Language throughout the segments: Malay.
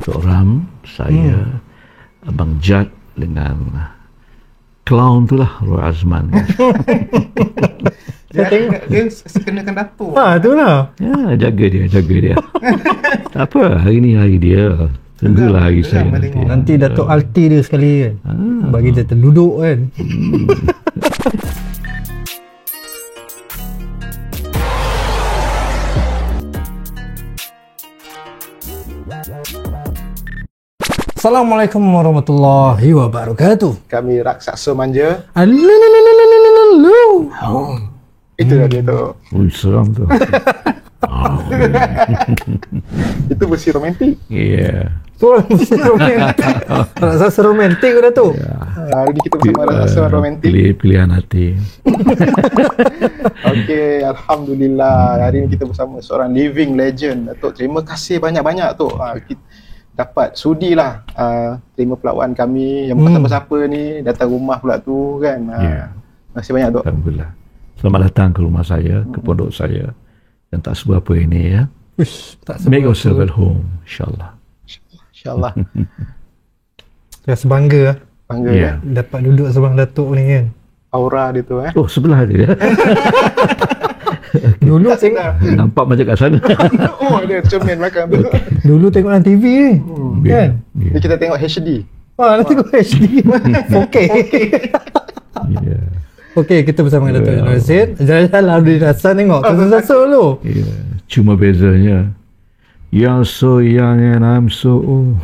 Tok Ram, saya, Abang Jad dengan clown tu lah, Roy Azman. Saya tengok dia sekenakan Datuk. Tu lah. Ya, jaga dia. Tak apa, hari ni hari dia. Tunggulah hari saya nanti. Nanti Datuk Alti dia sekali kan. Bagi dia terduduk kan. Assalamualaikum warahmatullahi wabarakatuh. Kami raksasa manja. Alalalalalalalalalu. Itu dah dia tu. Ui, seram tu. Itu versi romantik. Ya. Mesti romantik. Rasa romantik udah tu. Hari ni kita bersama raksasa romantik. Pilihan hati. Okey, alhamdulillah. Hari ni kita bersama seorang living legend, Datuk. Terima kasih banyak-banyak tu. Kita dapat sudilah terima pelawaan kami yang bukan siapa-siapa ni, datang rumah pula tu kan. Terima kasih banyak, Dok. Alhamdulillah. Selamat datang ke rumah saya, ke pondok saya yang tak seberapa ini ya. Uish, tak Make yourself at home, insyaAllah. InsyaAllah. Rasa bangga lah. Bangga Ya. Dapat duduk sebelah Datuk ni kan. aura dia tu Oh, sebelah dia. Dulu tengok Nampak macam kat sana. Oh, ada cermin belakang tu. Dulu tengok dalam TV ni. Kan? Ni kita tengok HD. Nanti tengok HD 4K. Ya. Okey, kita bersama dengan Datuk Nur Razid. Jalan-jalan di rasa tengok satu-satu dulu. Ya. Cuma bezanya you're so young and I'm so old.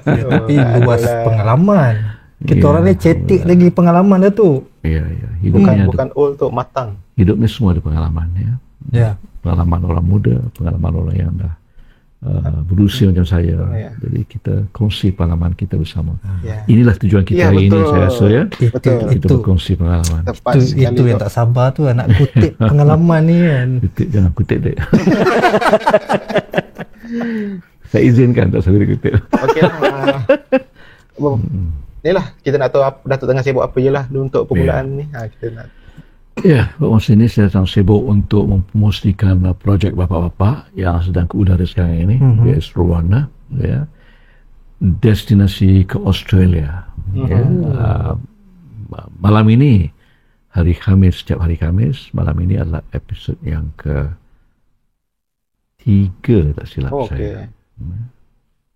Tapi luas pengalaman. Kita Ya, orang ni cetik lagi pengalaman dah tu. Ya, ya. Hidupnya Bukan old tu, matang. hidup ni semua ada pengalaman ya. Ya. Pengalaman orang muda, pengalaman orang yang dah berusia macam saya. Ya. Jadi kita kongsi pengalaman kita bersama. Ya. Inilah tujuan kita Ya, hari ini, betul. saya rasa ya. Betul. Kita Itu berkongsi pengalaman. Tepat itu, sekali, itu yang Dok. tak sabar tu nak kutip pengalaman ni kan. Kutip, jangan kutip dek. Saya izinkan tak saya kutip. Okey lah. Ni lah, kita nak tahu Datuk tengah sibuk apa je lah untuk permulaan ni. Kita nak. Ya, masa ini saya sedang sibuk untuk mempromosikan projek bapak-bapak yang sedang ke udara sekarang ini, iaitu Rwanda, ya. Destinasi ke Australia. Ya. Malam ini, hari Khamis, setiap hari Khamis, malam ini adalah episod yang ke-3 tak silap saya.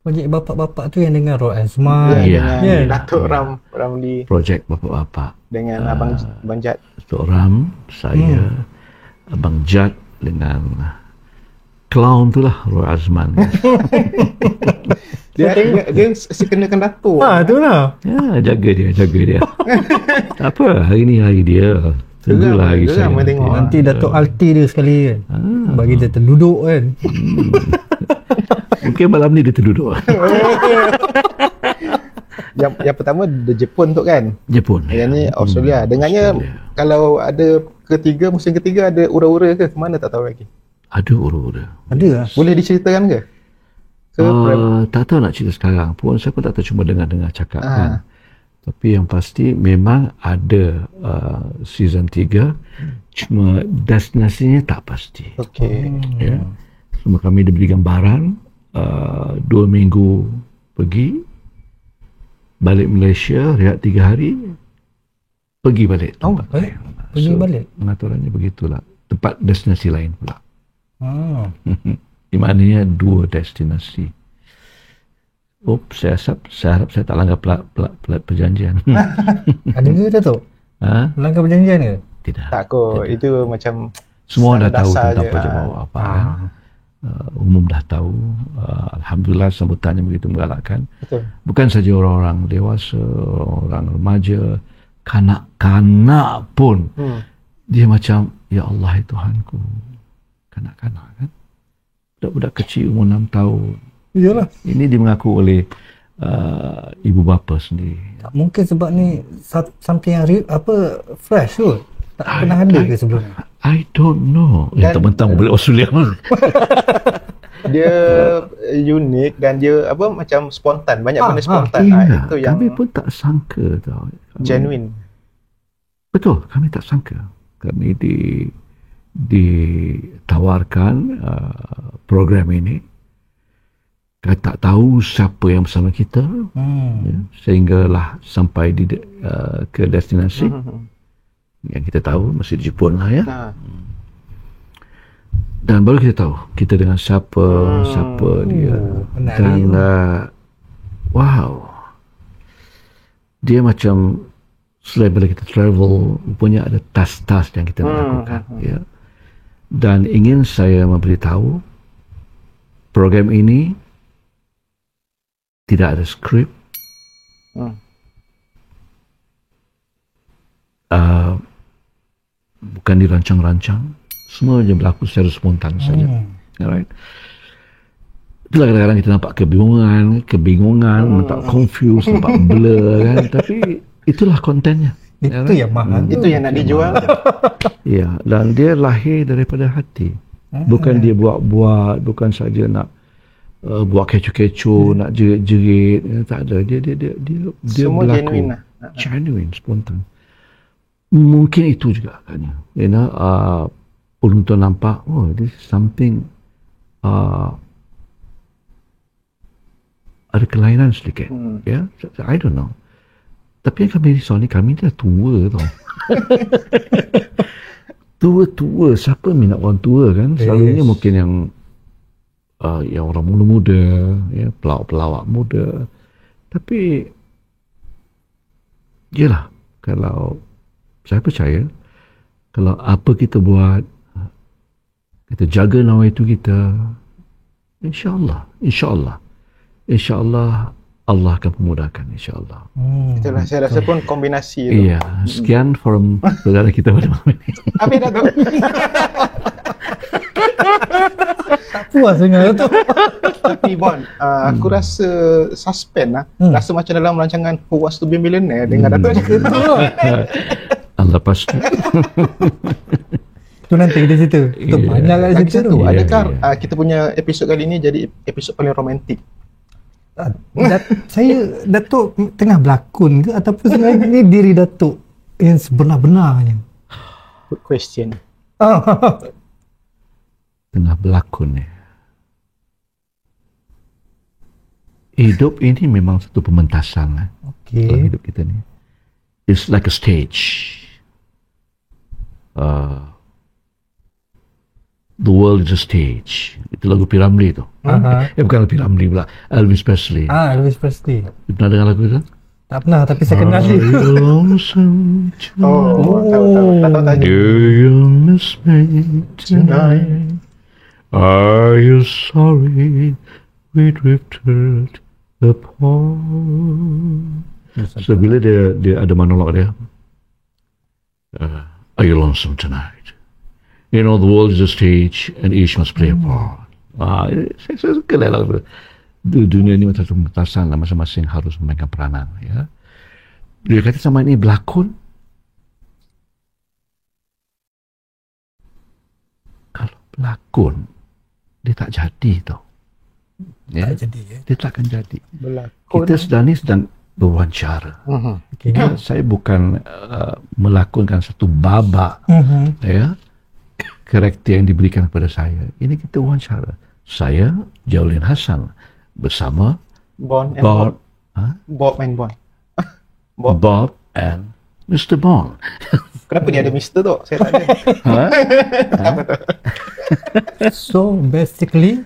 Projek bapak-bapak tu yang dengan Roy Azman. Ya. Dengan Datuk Ramli Projek bapak-bapak. dengan Abang Jad. Tok Ram, saya, Abang Jad dengan clown tu lah, Roy Azman. Dia sekenakan Datuk. Tu lah. Ya, jaga dia. Tak apa, hari ni hari dia. Tunggulah hari saya geram nanti. tengok. Nanti Datuk Alti dia sekali kan. Bagi dia terduduk kan. Mungkin malam ni dia terduduk. Yang pertama the Jepun tu kan. Jepun. Yang ni Australia. Dengannya kalau ada musim ketiga ada ura-ura ke? Kemana tak tahu lagi. Ada ura-ura. Ada lah. Boleh diceritakan ke? Tak tahu nak cerita sekarang pun. Saya pun tak tahu, cuma dengar cakap kan. Tapi yang pasti memang ada season 3. Cuma destinasinya tak pasti. Okey. Ya. Cuma kami diberi gambaran 2 minggu pergi, balik Malaysia, rehat 3 hari, pergi balik tempat lain. Pergi balik. Pengaturannya begitulah. Tempat destinasi lain pula. Di mananya 2 destinasi. Saya harap saya tak langgar pelat perjanjian. Ada ke Datuk? Langkah perjanjian ke? Tidak. Tak kot. Itu macam Semua dah tahu dasar tentang je. projek apa kan. Umum dah tahu. Alhamdulillah sambutannya begitu menggalakkan. Betul. Bukan saja orang dewasa, orang remaja, kanak-kanak pun dia macam, ya Allah Tuhanku. Kanak-kanak kan, budak-budak kecil umur 6 tahun. Iyalah. Ini dimengaku oleh ibu bapa sendiri. Tak mungkin sebab ni something yang fresh tu. Tak pernah ada ke sebelum ni? I don't know. Mentang-mentang balik Australia. Dia unik dan dia macam spontan. Banyak benda spontan. Iya, Itu yang kami pun tak sangka tau. genuine. Betul, kami tak sangka. Kami ditawarkan program ini. tak tahu siapa yang bersama kita, sehinggalah sampai ke destinasi. Yang kita tahu masih di Jepun lah ya. Dan baru kita tahu kita dengan siapa dia. Dan wow, dia macam selain bila kita travel, punya ada task-task yang kita lakukan. Ya. Dan ingin saya memberitahu program ini tidak ada skrip. Bukan dirancang-rancang, semua je berlaku secara spontan saja. Alright. Itulah kadang-kadang kita nampak kebingungan, nampak confused, nampak blur kan. Tapi itulah kontennya. Itu yang mahal. Itu yang nak dijual. Ya, dan dia lahir daripada hati. Bukan dia buat-buat, bukan saja nak buat kecoh-kecoh, nak jerit-jerit. Tak ada. Dia semua berlaku. genuine lah. Genuine, spontan. Mungkin itu juga kan. Penonton nampak, oh, this is something ada kelainan sedikit. Ya, I don't know. Tapi yang kami risau ni, kami dah tua tau. Tua. Siapa minat orang tua kan? Selalunya mungkin yang orang muda-muda, ya, pelawak-pelawak muda. Tapi yelah, kalau saya percaya, kalau apa kita buat, kita jaga nawaitu kita, insyaAllah Allah akan memudahkan, insyaAllah. Itulah, saya rasa pun kombinasi tu. Iya, sekian forum saudara kita pada malam ini. Habis dah tu. Tak puas dengar tu. Tapi Bon, aku rasa suspend lah. Rasa macam dalam rancangan Who Wants to Be a Millionaire dengan Dato' cakap tu. Allah pasti. Tu nanti kita cerita. Tu banyak kat Lagi cerita satu, tu. adakah kita punya episod kali ni jadi episod paling romantik? Saya Datuk tengah berlakon ke ataupun sebenarnya ni diri Datuk yang sebenar-benarnya? Good question. Tengah berlakon ni. Hidup ini memang satu pementasan dalam hidup kita ni. It's like a stage. The world is a stage. Itu lagu P. Ramlee tu. Bukan P. Ramlee pula, Elvis Presley. Elvis Presley. Pernah dengar lagu itu? Tak pernah, tapi saya kenal dia. Tahu. Do you miss me tonight? Are you sorry we drifted apart? So bila dia ada monolog dia, are you lonesome tonight? You know, the world is a stage and each must play a part. Saya suka lah lagu. Dunia ni macam pementasan lah, masing-masing harus memainkan peranan. Ya. Dia kata sama ini berlakon. Kalau berlakon, dia tak jadi tau. Ya? Tak jadi, ya? Dia tak akan jadi. Berlakon. Kita sedang berwawancara. Saya bukan melakonkan satu babak ya, karakter yang diberikan kepada saya. Ini kita wawancara. Saya, Jauhlin Hassan, bersama Bob and Mr. Bond. Kenapa dia ada Mr. tu? Saya tak ada. So basically,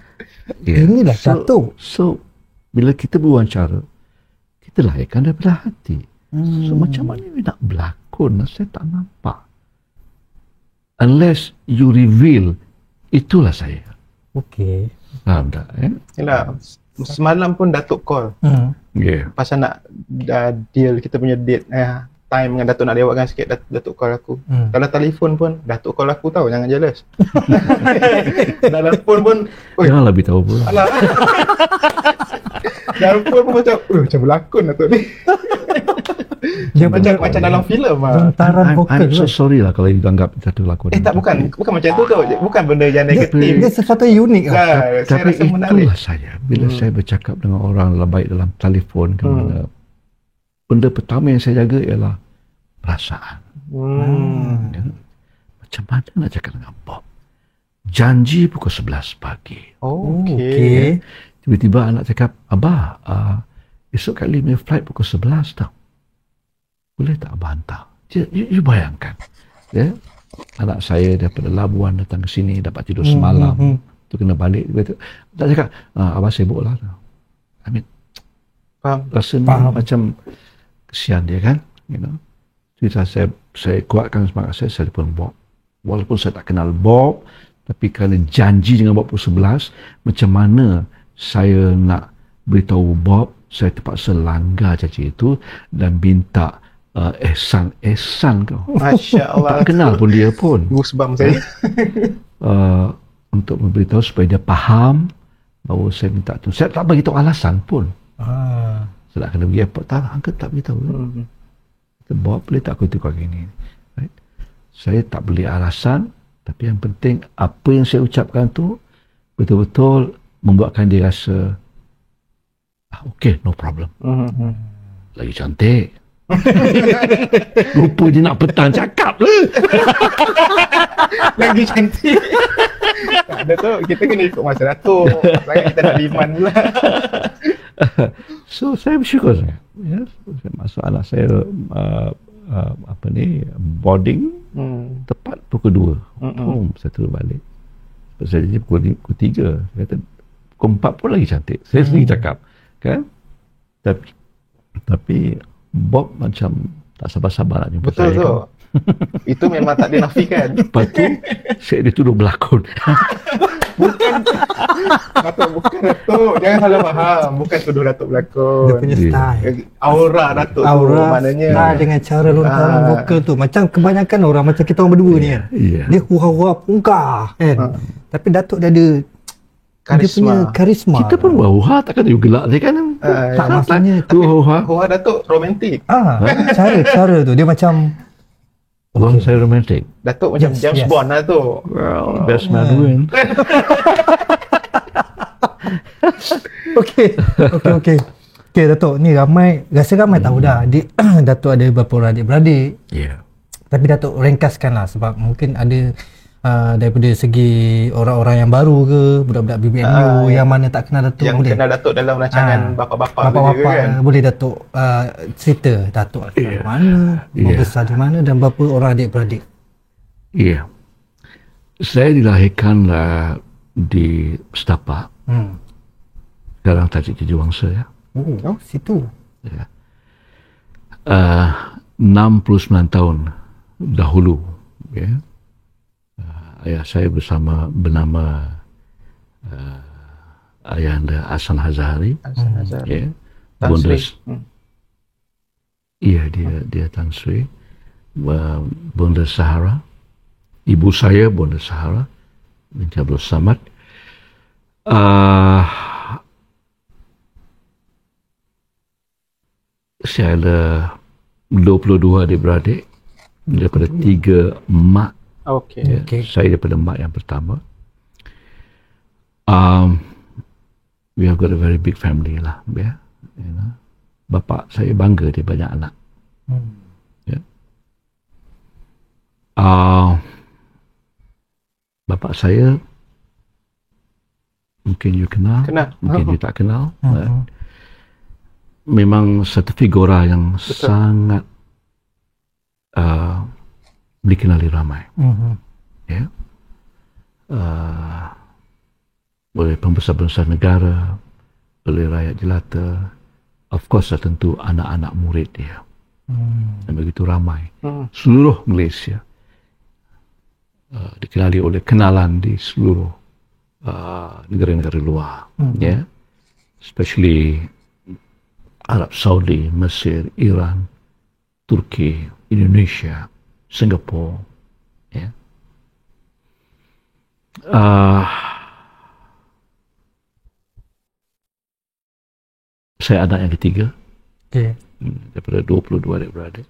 inilah Datuk. So bila kita berwawancara, kita lahirkan daripada hati. So macam mana you nak berlakon? Saya tak nampak. Unless you reveal, itulah saya. Okey. Faham tak? Yalah, semalam pun Datuk call. Pasal nak deal kita punya date, time dengan Datuk nak lewatkan sikit, Datuk call aku. Dalam telefon pun Datuk call aku tahu, jangan jealous. Dalam phone pun janganlah beritahu pun. Alah. Dalam phone pun macam berlakon Datuk ni. Dia macam dalam filem lah. I'm so sorry lah kalau dianggap satu lakon. Tak, bukan macam tu. Bukan benda yang negatif. Dia sesuatu yang unik lah. Tapi itulah saya. Bila saya bercakap dengan orang, baik dalam telefon ke mana, benda pertama yang saya jaga ialah perasaan. Ya. Macam mana nak cakap dengan Bob? Janji pukul 11 pagi. Okey. Tiba-tiba anak cakap, Abah, esok kali punya flight pukul 11 tau. Boleh tak Abah hantar? You bayangkan. Ya? Anak saya daripada Labuan datang ke sini, dapat tidur semalam. Tu kena balik. Tak cakap, Abah sibuk lah. I mean, rasa macam kesian dia kan. You know. Jadi saya kuatkan semangat saya telefon Bob. Walaupun saya tak kenal Bob, tapi kerana janji dengan Bob pukul 11, macam mana saya nak beritahu Bob, saya terpaksa langgar janji itu dan minta Ehsan kau. Masya Allah. Tak kenal pun dia pun. Goosebumps saya. Untuk memberitahu supaya dia faham bahawa saya minta tu. Saya tak beritahu alasan pun. Saya nak kena pergi airport. Uncle tak beritahu. Kata, Bob, boleh tak aku tukar gini? Right? Saya tak beli alasan, tapi yang penting apa yang saya ucapkan tu betul-betul membuatkan dia rasa okay, no problem. Lagi cantik. Lupa dia nak petang cakap lah. Lagi cantik. Tak ada tu, kita kena ikut masa Datuk. Sangat kita nak liman pula. So saya bersyukur sangat. Ya, masuk anak saya boarding tepat pukul 2. Saya turun balik. Saya jadi pukul 3. Saya kata pukul 4 pun lagi cantik. Saya sendiri cakap kan. Tapi Bob macam tak sabar-sabar nak jumpa saya. Betul tu. Itu memang tak dinafikan. Lepas tu saya dituduh berlakon. Bukan Datuk. Jangan salah faham. Bukan tuduh Datuk berlakon. Dia punya style. Aura Datuk tu maknanya. Dengan cara lontaran vokal tu. Macam kebanyakan orang macam kita orang berdua ni kan. Dia hura-hura pungkah kan. Tapi Datuk dia ada dia punya karisma. Kita pun hura takkan dia gelak dia kan. Tak maksudnya hura Datuk romantik. Cara tu dia macam orang saya romantik. Datuk macam James Bond lah tu. Well, best man win. Okay Datuk, ni rasa ramai tahu dah. Datuk ada berapa orang adik-beradik. Ya. Tapi Datuk ringkaskanlah sebab mungkin ada daripada segi orang-orang yang baru ke, budak-budak BBNU yang mana tak kenal Datuk, yang boleh kenal Datuk dalam rancangan bapa-bapa kan? Boleh Datuk cerita Datuk asal mana, membesar di mana dan berapa orang adik-beradik. Ya. Saya dilahirkanlah di Setapak. Sekarang Tajik Jejawangsa ya. Oh, situ. Ya. 69 tahun dahulu ya. Ayah saya bernama Ayahanda Hasan Hazari. Ya. Bonda. Iya, dia Tan Sri. Bonda Sahara. Ibu saya Bonda Sahara binti Abdul Samad. Saya ada 22 adik-beradik daripada 3 mak. Okay. Saya daripada mak yang pertama. We have got a very big family lah, ya. You know. Bapa saya bangga dia banyak anak. Ya. Bapa saya mungkin you kenal. Mungkin you tak kenal. Memang satu figura yang sangat dikenali ramai. Ya. Oleh pembesar-pembesar negara, oleh rakyat jelata, of course tentu anak-anak murid dia. Dan begitu ramai. Seluruh Malaysia dikenali oleh kenalan di seluruh negara-negara luar. Ya. Especially Arab Saudi, Mesir, Iran, Turki, Indonesia, Singapura. Ya. Saya anak yang ketiga. Daripada 22 adik-beradik.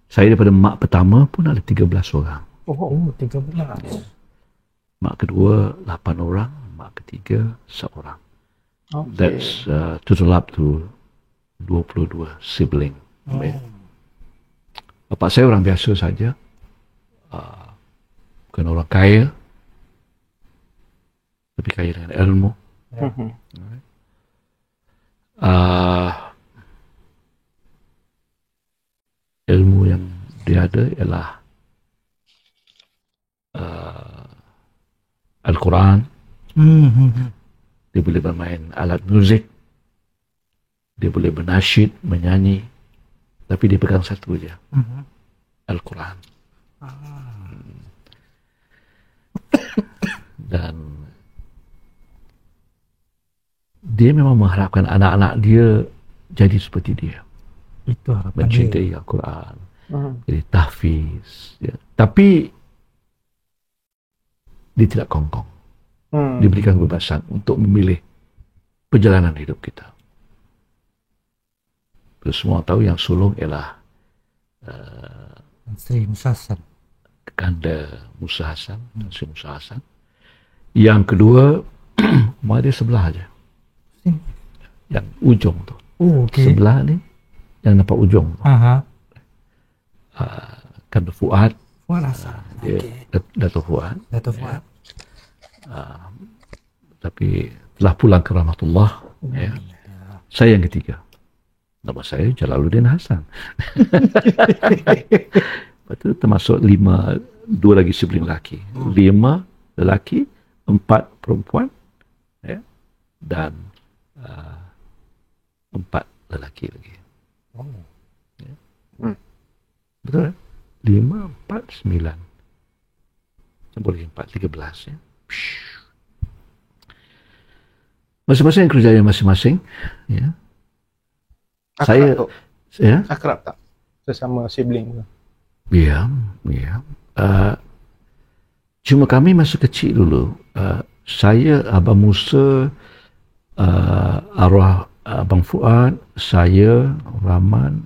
Saya daripada mak pertama pun ada 13 orang. Oh, 13. Mak kedua 8 orang, mak ketiga 1 orang. That's total up to 22 sibling. Bapak saya orang biasa saja. Bukan orang kaya. Tapi kaya dengan ilmu. Ilmu yang dia ada ialah Al-Quran. Dia boleh bermain alat muzik, dia boleh bernasyid, menyanyi, tapi dia pegang satu je, Al-Quran. Dan dia memang mengharapkan anak-anak dia jadi seperti dia. Itu harapan mencintai dia. Al-Quran, jadi tahfiz. Ya. Tapi dia tidak kongkong. Diberikan kebebasan untuk memilih perjalanan hidup kita. Kita semua tahu yang sulung ialah Sri Musa Hasan. Kanda Musa Hasan, Sri Musa Hasan. Yang kedua, rumah dia sebelah aja. Yang ujung tu. Sebelah ni, yang nampak ujung. Kanda Fuad. Fuad Hasan. Dato' Fuad. Fuad. Tapi telah pulang ke rahmatullah. Ya. Saya yang ketiga. Nama saya Jalaluddin Hasan. Lepas tu termasuk 2 lagi sibling lelaki. 5 lelaki, 4 perempuan, ya, dan 4 lelaki lagi. Ya. Betul kan? 5, 4, 9. Boleh 4, 13. Ya. Masing-masing kerjaya masing-masing. Ya. Akrab tak sesama sibling? Ya. Cuma kami masa kecil dulu, saya, Abang Musa, arwah Abang Fuad, saya, Rahman,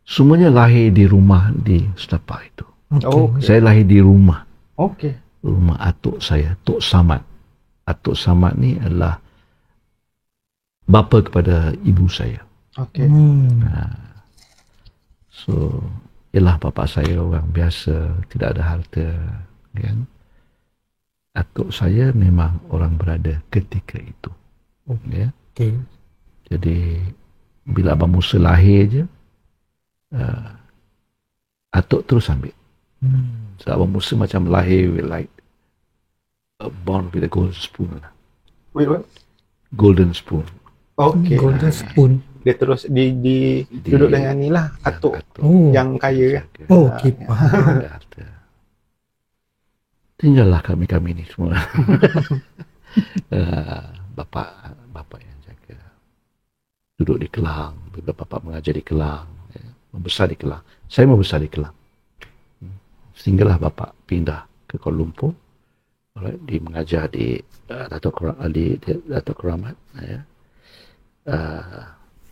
semuanya lahir di rumah di Setapak itu. Saya lahir di rumah. Rumah atuk saya, Tok Samad. Atuk Samad ni adalah bapa kepada ibu saya. So, ialah bapa saya orang biasa, tidak ada harta, kan? Atuk saya memang orang berada ketika itu. Ya. Jadi bila Abang Musa lahir je, atuk terus ambil. So, Abang Musa macam lahir with like born with a golden spoon. Wait, what? Golden spoon. Golden spoon. Dia terus duduk dengan ni lah, atuk yang kaya. Tinggallah kami ni semua. Bapa yang jaga. Duduk di Kelang. Bapa mengajar di Kelang. Ya. Membesar di Kelang. Saya membesar di Kelang. Sehinggalah bapa pindah ke Kuala Lumpur. Dia mengajar di Datuk Keramat. Ya.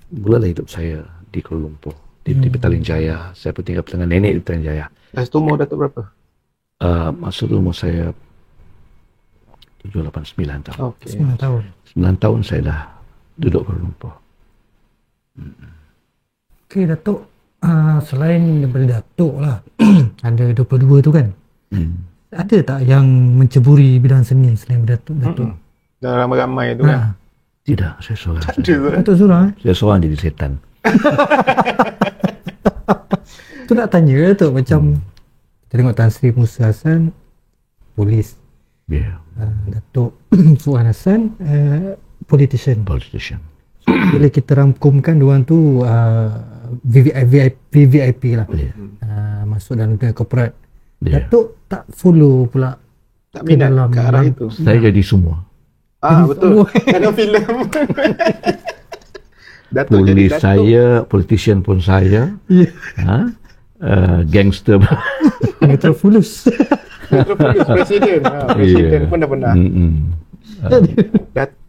Mulalah hidup saya di Kuala Lumpur. Di Petaling Jaya. Saya pun tinggal dengan nenek di Petaling Jaya. Masa tu umur Datuk berapa? Masa tu umur saya 7, 8, 9 tahun. 9 tahun. 9 tahun saya dah duduk Kuala Lumpur. Datuk, selain daripada Datuk lah, ada 22 tu kan? Ada tak yang menceburi bidang seni selain Datuk? Dah ramai-ramai tu kan? Tidak, saya seorang. Datuk seorang? Saya seorang jadi setan. Tu nak tanya Datuk, macam kita tengok Tan Sri Musa Hasan, polis. Datuk Fuad Hasan, politician. So, bila kita rangkumkan diorang tu VVIP lah. Masuk dalam dunia korporat. Datuk tak follow pula, tak minat ke arah itu? Saya jadi semua. Betul. Dalam filem. Polis saya, politician pun saya. Gangster. Metropolis. Presiden. Presiden pun dah pernah.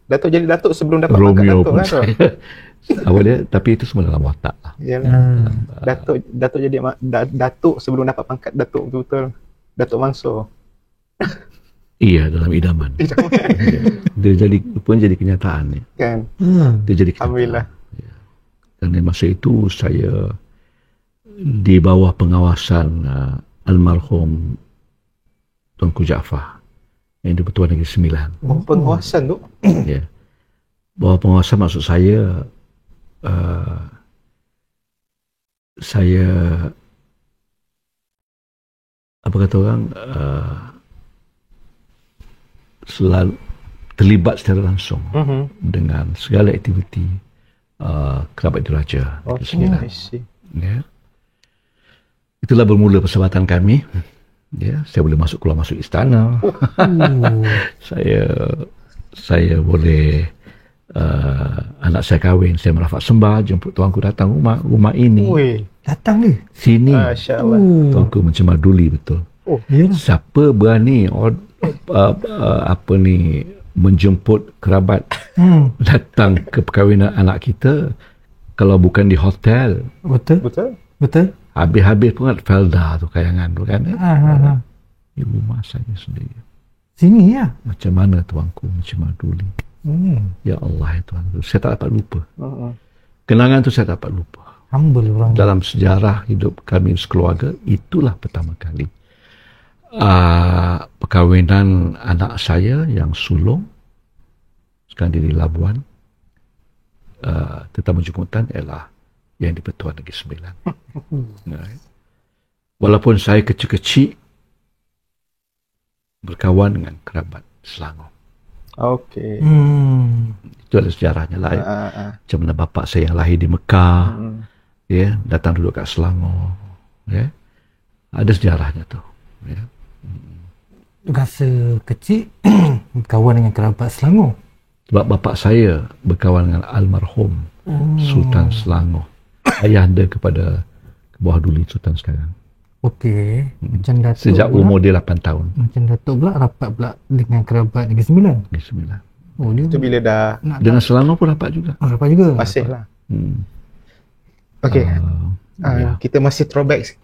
Datuk jadi Datuk sebelum dapat pangkat Datuk kan tu. Awal dia, tapi itu semua dalam watak lah. Datuk jadi Datuk sebelum dapat pangkat Datuk, betul-betul Datuk Mansur. Iya, dalam idaman. Dia jadi kenyataan ni. Kan? Dia jadi kenyataan. Alhamdulillah. Ya. Dan masa itu saya di bawah pengawasan almarhum Tuanku Jaafar yang di Pertuan Negeri Sembilan. Pengawasan tu? Ya. Bawah penguasa maksud saya, saya apa kata orang, selalu terlibat secara langsung dengan segala aktiviti kerabat diraja. Ya. Itulah bermula persahabatan kami. Ya, saya boleh keluar masuk istana. Saya boleh anak saya kahwin, saya merafak sembah, jemput tuanku datang rumah ini. Datang ni sini. Tuanku macam maduli betul. Siapa berani menjemput kerabat datang ke perkahwinan anak kita kalau bukan di hotel? Betul. Habis-habis pun ada Felda tu, kayangan tu kan. Di rumah saya sendiri. Sini ya. Macam mana tuanku macam maduli. Ya Allah ya Tuhan, saya tak dapat lupa. Kenangan tu saya tak dapat lupa. Humble orang. Dalam sejarah hidup kami sekeluarga, itulah pertama kali perkahwinan anak saya yang sulung sekarang di Labuan, tetamu jemputan ialah yang di Pertuan Negeri Sembilan. Walaupun saya kecil-kecil berkawan dengan kerabat Selangor. Okey. Itu adalah sejarahnya lah. Macam mana bapa saya yang lahir di Mekah, ya, datang duduk kat Selangor, ya. Ada sejarahnya tu. Ya. Rasa kecil berkawan dengan kerabat Selangor. Sebab bapa saya berkawan dengan almarhum Sultan Selangor, ayahanda kepada Bawah Duli Sultan sekarang. Okey. Macam Datuk sejak umur dia 8 tahun. Macam Datuk pula rapat pula dengan kerabat Negeri Sembilan. Negeri Sembilan. Oh, dia itu bila dah dengan Selangor pun rapat juga. rapat juga. masih lah. Okey. Kita masih throwback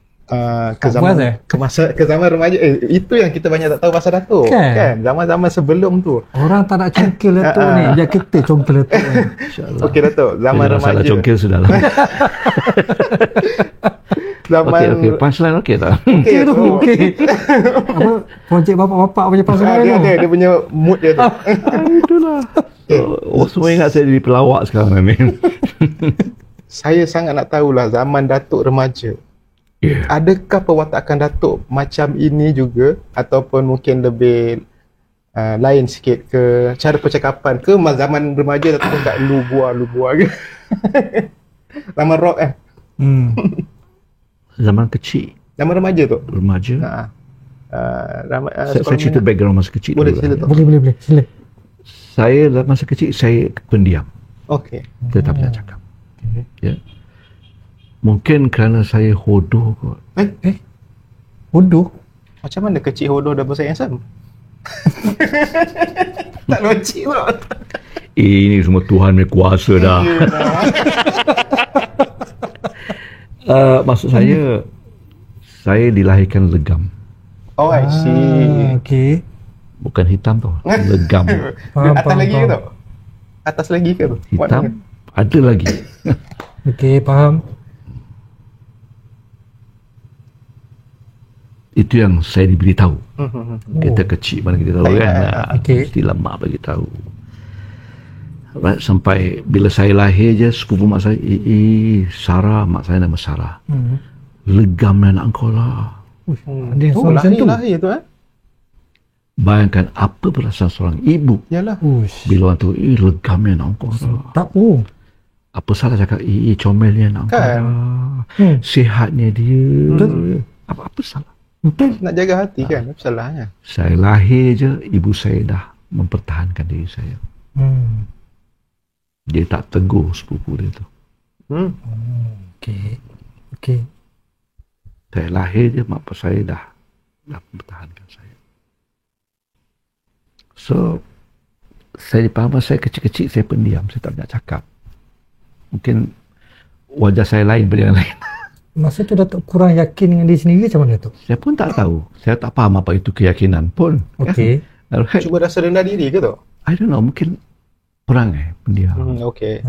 ke zaman ke zaman remaja. Itu yang kita banyak tak tahu pasal Datuk kan? Zaman-zaman sebelum tu. Orang tak nak congkil Datuk ni, dia kita congkil Datuk ni. Insya-Allah. Okey Datuk, zaman remaja. Salah congkil sudahlah. Zaman okey, punchline okey tak? Okey tu, okey. Apa projek bapak-bapak punya pasangan tu. dia punya mood dia tu. Itulah. Semua ingat saya jadi pelawak sekarang ni. Saya sangat nak tahulah zaman Datuk remaja. Adakah perwatakan Datuk macam ini juga ataupun mungkin lebih lain sikit ke cara percakapan ke zaman remaja Datuk pun kat lu buah ke? Zaman rock kan? Zaman kecil. Zaman remaja tu? Remaja. Saya cerita background masa kecil boleh dulu. sila, Boleh. Sila. Saya masa kecil saya pendiam. Okey. Saya tak pernah cakap. Ya. Mungkin kerana saya hodoh kot. Hodoh? Macam mana kecil hodoh dah besar handsome? Tak logik pun. Ini semua Tuhan punya kuasa dah. Maksud saya dilahirkan legam. Oh, I see. Okey. Bukan hitam tau. Legam. Atas lagi ke tu? Atas lagi ke tu? Hitam ada lagi. Okey, faham. Itu yang saya diberitahu. Kita kecil mana kita tahu kan. Mesti lama bagi tahu. Sampai bila saya lahir je, sepupu mak saya, Sarah, mak saya nama Sarah. Legam anak kau lah. Dia lahir tu Bayangkan apa perasaan seorang ibu. Yalah. Bila orang tu, legam anak kau lah. Tak Apa salah cakap, comelnya anak kau lah. Sihatnya dia. Apa salah? Betul. Nak jaga hati kan? Apa salahnya? Saya lahir je, ibu saya dah mempertahankan diri saya. Dia tak tegur sepupu dia tu. Okey. Saya lahir je, mak saya dah mempertahankan saya. So, saya faham saya kecil-kecil, saya pendiam, saya tak banyak cakap. Mungkin wajah saya lain daripada yang lain. Masa tu Datuk kurang yakin dengan diri sendiri macam mana tu? Saya pun tak tahu. Saya tak faham apa itu keyakinan pun. Okey. Right. Cuba rasa rendah diri ke tu? I don't know, mungkin perang pendiam. Okey.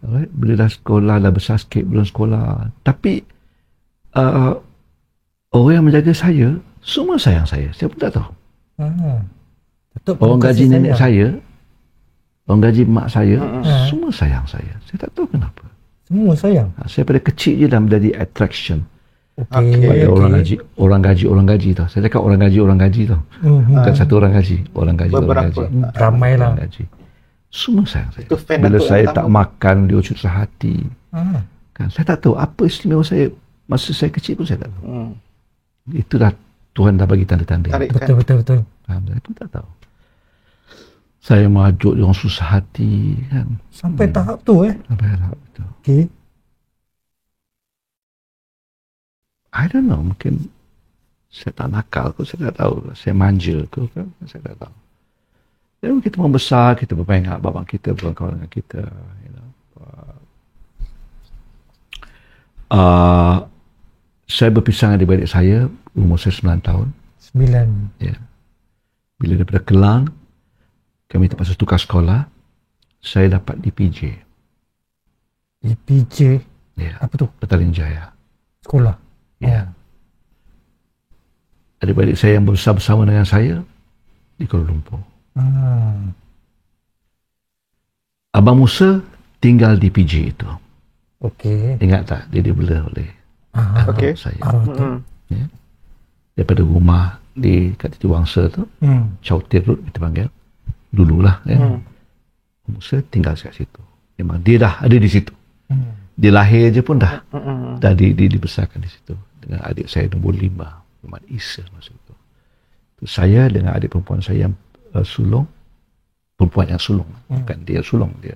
Right. Bila dah sekolah, dah besar sikit belum sekolah. Tapi orang yang menjaga saya semua sayang saya. Saya pun tak tahu. Datuk Orang gaji nenek saya orang gaji mak saya, semua sayang saya. Saya tak tahu kenapa. Semua sayang. Saya pada kecil je dah menjadi attraction. Okey. Pada orang gaji tau. Saya cakap orang gaji tau. Bukan satu orang gaji. Beberapa. Ramai lah. Orang gaji. Semua sayang saya. Itu fan Bila Datuk saya yang tak pertama. makan, dia susah hati. Kan, saya tak tahu apa istimewa saya. Masa saya kecil pun saya tak tahu. Itu dah Tuhan dah bagi tanda-tanda. Tarikan. Betul. Saya pun tak tahu. Saya majuk dia orang susah hati kan. Sampai tahap tu Sampai tahap itu. Okey. I don't know, mungkin saya tak nakal ke, saya tak tahu. Saya manja ke, saya tak tahu. Jadi kita membesar, kita bermain dengan abang kita, berkawan dengan kita. You know. Saya berpisah dengan adik-adik saya, umur saya 9 tahun. 9. Ya. Bila daripada Kelang, kami terpaksa tukar sekolah, saya dapat DPJ. DPJ. Ya. Apa tu? Petaling Jaya. Sekolah. Ya. Adik-adik saya yang bersama bersama dengan saya di Kuala Lumpur. Abang Musa tinggal di PJ itu. Okey. Ingat tak? Dia dibela oleh Okey. saya. Hmm. Ya. Daripada rumah di kat Titi Wangsa tu, Chowtir Road kita panggil. Dululah. Ya. Musa tinggal kat situ. Memang dia dah ada di situ. Dia lahir je pun dah dibesarkan di situ. Dengan adik saya nombor 5, Muhammad Isa masa itu. Saya dengan adik perempuan saya yang sulung, perempuan yang sulung, bukan dia sulung, dia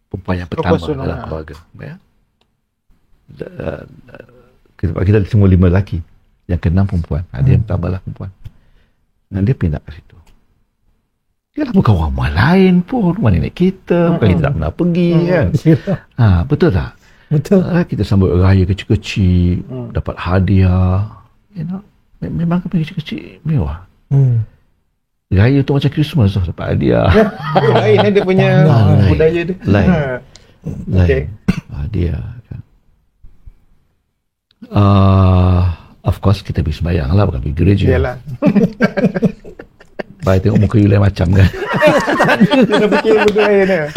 perempuan yang pertama dalam keluarga. Ya. Kita semua 5 lelaki, yang ke-6 perempuan, dia yang tambahlah perempuan. Dan dia pindah ke situ. Dia lah bukan orang lain pun, rumah nenek kita, bukan kita tak pernah pergi kan. Betul tak? Betul. Kita sambut raya kecil-kecil, dapat hadiah. You know, memang kami kecil-kecil mewah. Raya tu macam Christmas tu, dapat hadiah. Lain dia punya budaya dia. Lain. Okay. Hadiah kan. Of course kita pergi sembahyang lah, bukan pergi gereja. Yalah. Baik tengok muka you lain macam kan. Dia dah fikir benda lain dia.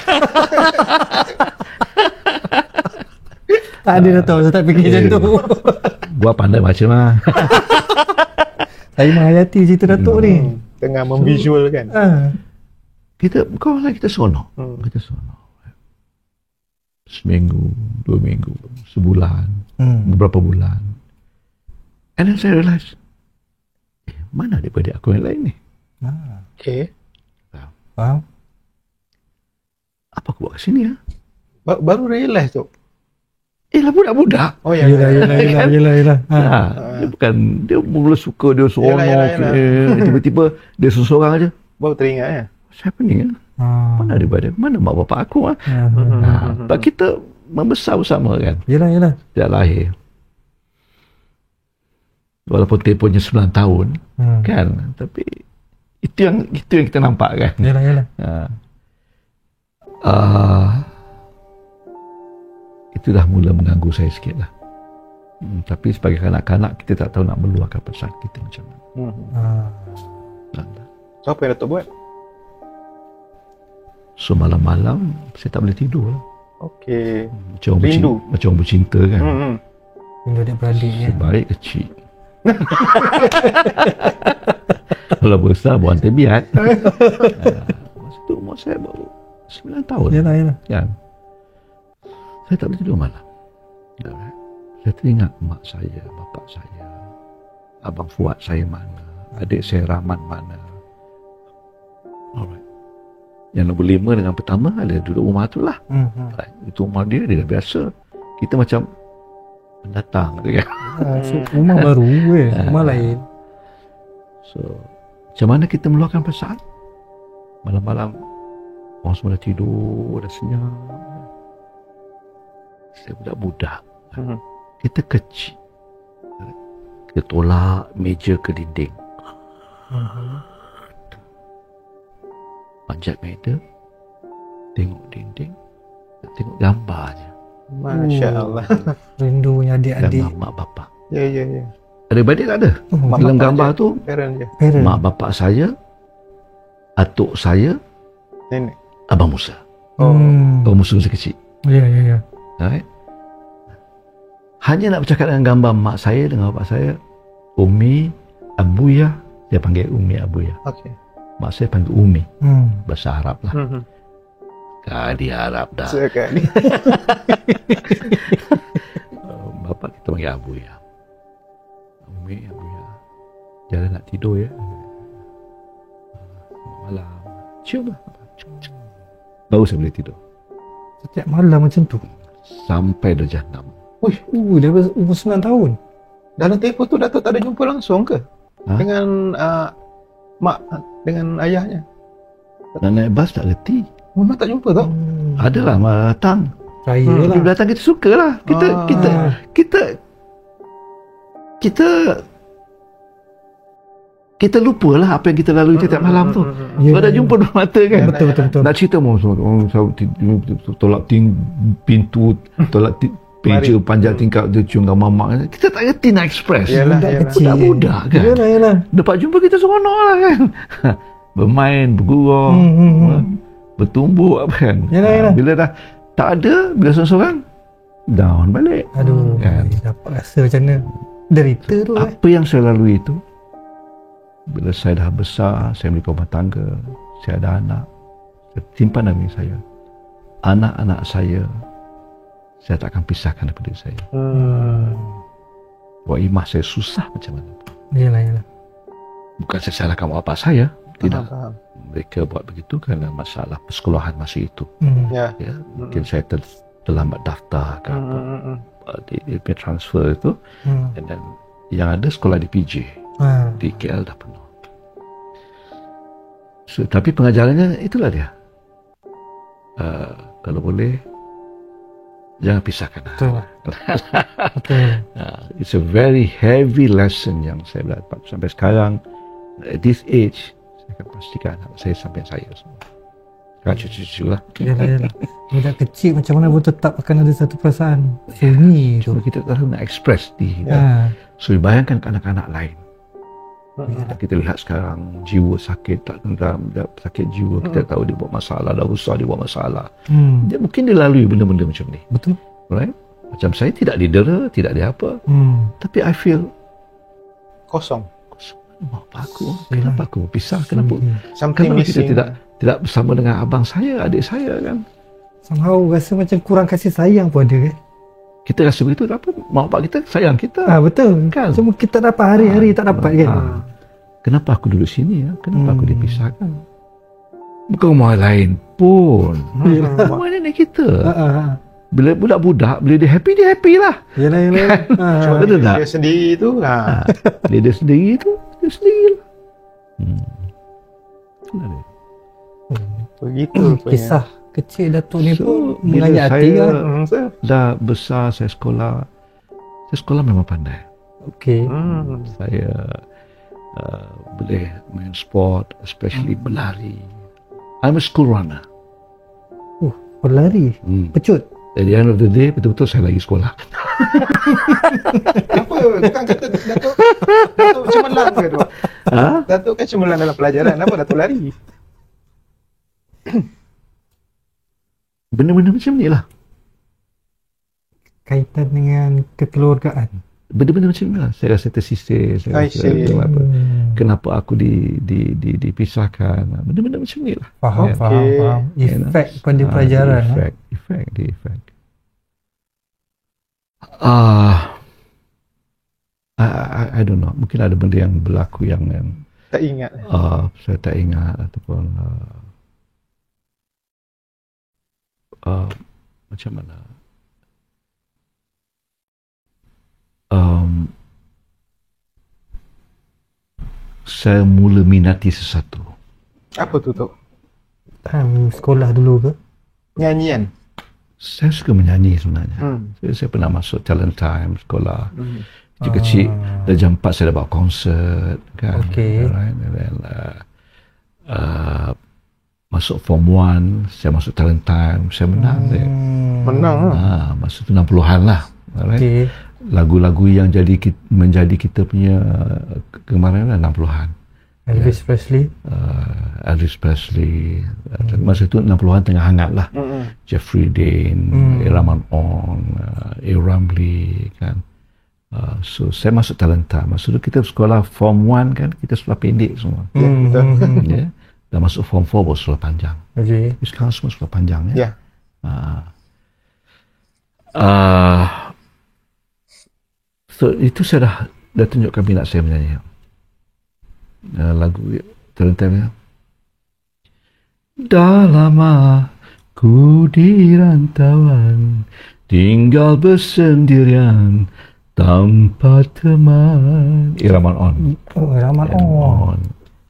Tak ada dah tahu, saya tak fikir macam tu. Gua pandai macam lah. Saya menghayati cerita Datuk ni. Tengah memvisual kan. Kita seronok. Kita seronok. Seminggu, 2 minggu, sebulan, beberapa bulan. And then saya realise, mana daripada aku yang lain ni? Okay. Faham? Apa aku buat kat sini lah? Baru realise tu. Lah budak-budak. Oh ya. Yelah. Dia bukan, dia mula suka, dia seronok. Tiba-tiba dia seorang aja. Baru teringat ya. Siapa ni? Mana daripada? Mana mak bapak aku? Sebab kita membesar bersama kan. Yelah. Sejak lahir. Walaupun tempohnya 9 tahun kan, tapi itu yang kita nampak kan. Yelah. Itu dah mula mengganggu saya sikit lah. Tapi sebagai kanak-kanak kita tak tahu nak meluahkan perasaan kita macam mana. So apa yang Datuk buat? So malam-malam saya tak boleh tidur lah. Okey. Macam orang bercinta kan. Rindu adik-beradik ya. Sebaik kecil. Kalau besar buang terbiat. Masa tu umur saya baru 9 tahun. Yelah. Kan? Saya tak boleh tidur malam. Saya teringat mak saya, bapak saya, abang Fuad saya mana, adik saya Rahman mana. Alright. Yang nombor 5 dengan pertama ada duduk rumah tu lah. Itu rumah dia dah biasa. Kita macam pendatang tu kan. Rumah baru rumah lain. So, macam mana kita meluahkan perasaan? Malam-malam orang semua dah tidur, dah senyap. Saya budak-budak. Kita kecil. Kita tolak meja ke dinding. Panjat meja, tengok dinding, tengok gambarnya. Masya Allah. Rindunya adik-adik. Gambar mak bapak. Ya. Adik-adik tak ada. Dalam gambar tu, Parent je. mak bapak saya, atuk saya, Nenek. Abang Musa. Abang Musa masa kecil. Ya. Right? Hanya nak bercakap dengan gambar mak saya dengan bapak saya, Umi Abuya, dia panggil Umi Abuya. Okey. Mak saya panggil Umi. Bahasa Arab lah. Kadi Arab dah. Sekali. Bapak kita panggil Abuya. Umi Abuya. Jalan nak tidur ya. Malam. Cium lah. Baru saya boleh tidur. Setiap malam macam tu? Sampai darjah 6. Dia umur 9 tahun. Dalam tempoh tu Datuk tak ada jumpa langsung ke? Dengan mak, dengan ayahnya? Nak naik bas tak reti. Memang tak jumpa tau? Adalah datang. Raya lah. Bila datang kita suka lah. Kita lupalah apa yang kita lalui setiap malam tu. Kalau dah jumpa dua mata kan. Betul. Nak cerita tolak pintu, tolak meja panjang tingkap dia cium dengan mamak. Kita tak reti nak express. Budak-budak kan. Yalah. Dapat jumpa kita seronok lah kan. Bermain, bergurau, bertumbuk apa kan. Yalah. Bila dah tak ada, bila seorang-seorang down balik. Aduh, kan? Dapat rasa macam mana. Derita tu. Apa yang saya lalui itu, bila saya dah besar, saya memiliki rumah tangga, saya ada anak, saya simpan dalam diri saya. Anak-anak saya tak akan pisahkan daripada diri saya. Buat imah saya susah macam mana pun. Yalah. Bukan saya salahkan bapak saya, tidak. Faham. Mereka buat begitu kerana masalah persekolahan masa itu. Ya. Mungkin saya terlambat daftar ke apa. Dia punya transfer itu. And then yang ada sekolah di PJ. Di KL dah penuh. So, tapi pengajarannya itulah dia. Kalau boleh, jangan pisahkan. Betul. It's a very heavy lesson yang saya dapat sampai sekarang. At this age, saya akan pastikan anak saya sampai saya semua. Kan cucu-cucu lah. Yalah. Budak kecil macam mana pun tetap akan ada satu perasaan sunyi tu. Cuma kita tak tahu nak express diri. So bayangkan anak-anak lain. Kita lihat sekarang jiwa sakit, tak sakit jiwa, kita tahu dia buat masalah, dah besar dia buat masalah. Dia mungkin dia lalui benda-benda macam ni. Betul. Right? Macam saya tidak didera, tidak ada apa. Tapi I feel Kosong. Apa aku? Kenapa aku berpisah? Kenapa? Something Kenapa kita missing. tidak bersama dengan abang saya, adik saya kan? Somehow rasa macam kurang kasih sayang pun ada kan? Kita rasa begitu, apa? Mak bapak kita sayang kita. Betul kan? Cuma kita dapat hari-hari tak dapat kan? Kenapa aku duduk sini ya? Kenapa aku dipisahkan? Bukan rumah lain pun. Rumah nenek kita. Bila budak-budak, bila dia happy lah. Yalah. Cuma dia sendiri tu lah. Bila dia sendiri tu, dia sendiri lah. Itulah dia. Begitu rupanya. Kisah kecil Datuk ni pun bila menganyat hati kan? saya dah besar, saya sekolah memang pandai. Okey. Saya boleh main sport, especially berlari. I'm a school runner. Berlari? Pecut? At the end of the day, betul-betul saya lagi sekolah. Apa? Bukan kata Datuk cemerlang ke tu? Datuk kan cemerlang dalam pelajaran. Apa Datuk lari? Benda-benda macam ni lah. Kaitan dengan kekeluargaan? Benda-benda macam ni lah. Saya rasa tersisir. Saya rasa kenapa aku dipisahkan. Benda-benda macam ni lah. Faham. Efek pada pelajaran. Efek. I don't know. Mungkin ada benda yang berlaku yang tak ingat. Saya tak ingat ataupun macam mana. Saya mula minati sesuatu. Apa tu Tok? Sekolah dulu ke? Nyanyian. Saya suka menyanyi sebenarnya. Saya pernah masuk talent time sekolah. Kecil-kecil dah jam 4 saya dah bawa konsert kan. Right? And then, masuk form 1 saya masuk talent time, saya menang. Menang lah. Masa tu 60-an lah. Right? Lagu-lagu yang menjadi kita punya kegemaran lah 60-an. Elvis Presley. Elvis Presley. Masa itu 60-an tengah hangat lah. Jeffrey Dean, Rahman On, A. Ramlee kan. So saya masuk talenta. Masa itu kita sekolah Form 1 kan, kita sekolah pendek semua. Ya. Dah masuk Form 4 baru sekolah panjang. Okay. Sekarang semua sekolah panjang ya. So itu saya dah tunjukkan minat saya menyanyi. Lagu talenta. Dah lama ku di rantauan, tinggal bersendirian tanpa teman. Rahman On. Rahman On.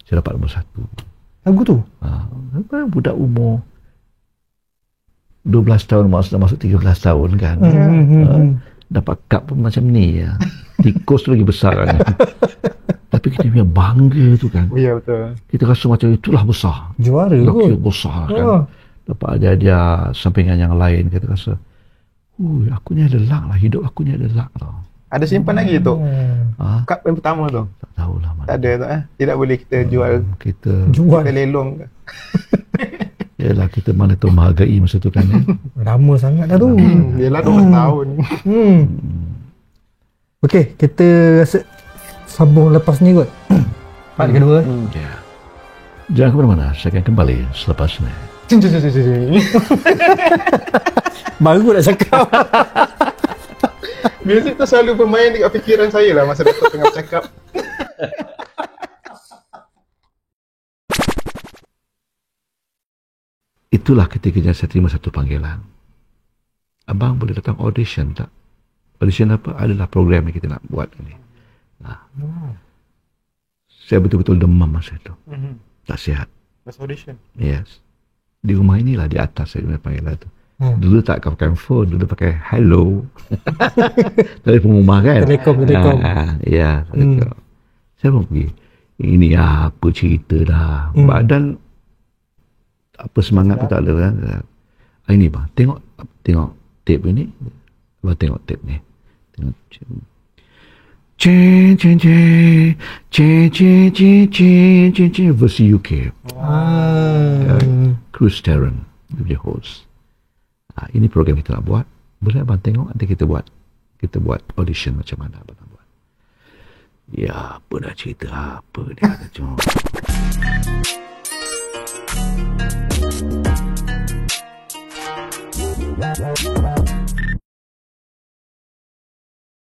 Saya dapat nombor 1. Lagu tu? Budak umur 12 tahun masuk 13 tahun kan. Dapat cup pun macam ni ya. Tikus tu lagi besar kan. Tapi kita punya bangga tu kan. Ya betul. Kita rasa macam itulah besar. Juara kot. Besar kan. Dapat ada sampingan yang lain. Kita rasa, aku ni ada luck lah. Hidup aku ni ada luck tau. Ada simpan lagi tu? Cup yang pertama tu? Tak tahulah mana. Tak ada tu Tidak boleh kita jual. Kita lelong ke? Yalah, kita mana tahu menghargai masa tu kan. Lama sangat dah tu. Yelah 2 tahun. Okey, kita rasa sambung lepas ni kot. Part kedua. Jangan ke mana-mana. Saya akan kembali selepas ni. Baru nak cakap. Muzik tu selalu bermain dekat fikiran saya lah masa Dato' tengah bercakap. Itulah ketikanya saya terima satu panggilan. Abang boleh datang audition tak? Audition apa? Adalah program yang kita nak buat ini. Saya betul-betul demam masa itu. Tak sihat. Pas audition? Yes. Di rumah inilah, di atas saya punya panggilan tu. Dulu tak pakai phone, dulu pakai hello. Telefon rumah kan? Telekom. Ya, telekom. Saya pun pergi. Ini apa cerita dah. Badan apa semangat pun tak ada kan. Ini bang, tengok tape ni. Abang tengok tape ni. Tengok versi UK. Chris Tarrant dia host. Ini program kita nak buat. Boleh abang tengok, nanti kita buat audition macam mana abang nak buat. Ya, apa dah cerita apa dia kata cuma.